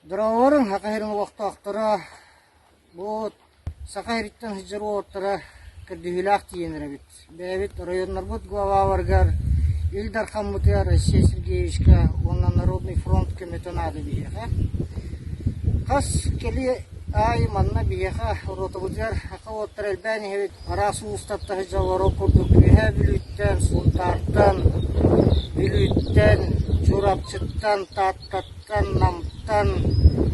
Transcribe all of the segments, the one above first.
Драворын хакайрын вақтақтыра бұл сақайрыттан хыжыры ортыра кірдігілақ тиенірі бит. Бәбит районлар бұд глава варгар Ильдар Хаммутия Россия Сергеевичка онна Народный фронт көметін ады бейеға. Қас келі ай манна бейеға ротабудяр хақа оттар әлбәні хевет арасы ұстатта хыжалары құрдық бейе бүліттен, сұлтартан, бүліттен, журапчыттан, таттаттан, намтан,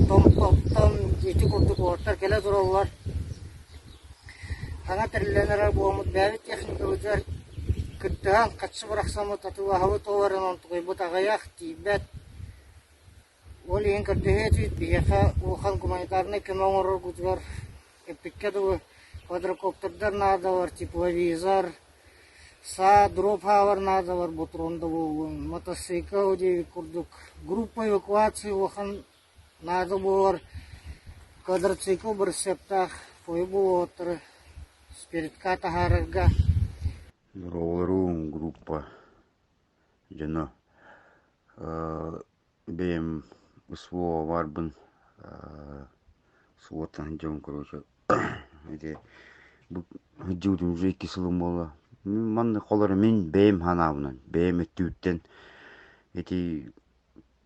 томпоптан, еті құрдық оттар келе тұралар. Хана тәрілленер бұғымыд бәбі техника өдер күттіған қатшы бірақсамы татуа хавы толарын онтығай бұт ағаяқ дейбәт. Ол ең күрдіге түйт бейеқа ұлхан гуманитарны көмең ұрыр күтігер кәппекке дұғы квадрокоптердер надалар, тепловизор, са дроп хавар надалар бұтыронды болуын. Мотоцикл дейбі күрдік. Группа эвакуации ұлхан нады болар. Квадроцикл бір септақ фой бұл отыры. Спиритка тахарырга. Роллеру группа жана бем усво варбын суотан жон короче эти жудум уже 2 жылым болду. Манны колору мен бем ханабынан бем өттүттен эти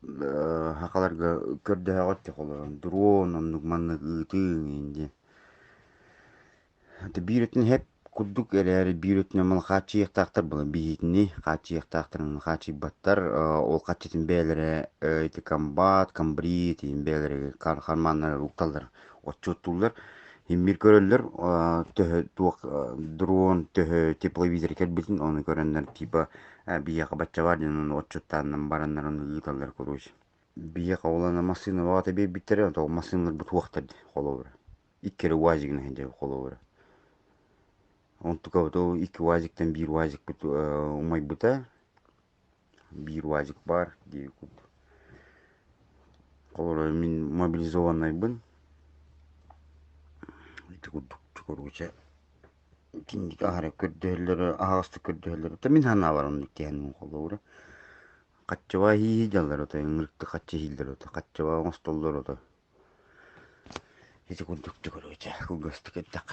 хакаларга көрдө агатты колорун дрон манны ытын инде. Это биретин хеп курдук элери биретин мал качы яктактар бул бийитини качы яктактарын качы баттар ол качытын бээлери эти комбат камбрит бээлери кармандар укталдар отчоттулар имир көрөлөр туак дрон тепловизор келбитин оны көрөндөр типа бияка бачча бар ден отчоттан барандар оны ыталдар көрүш бияка улана машина вата бе биттер то машиналар бут уактарды колобура иккери уазигин хенде колобура. Он только то 2 вазиктен 1 вазик бут умай бута 1 вазик бар дейбит. Колор мен мобилизованный бын. Эти кудук чукуруча. Кинди ахара көрдөлөр, агасты көрдөлөр. Та мен хана бар оны тиянын колор. Каччаба хижалар ота, ыңырыкты качча хилдер ота, каччаба остолдор ота. Эти кудук чукуруча, кугасты кеттак.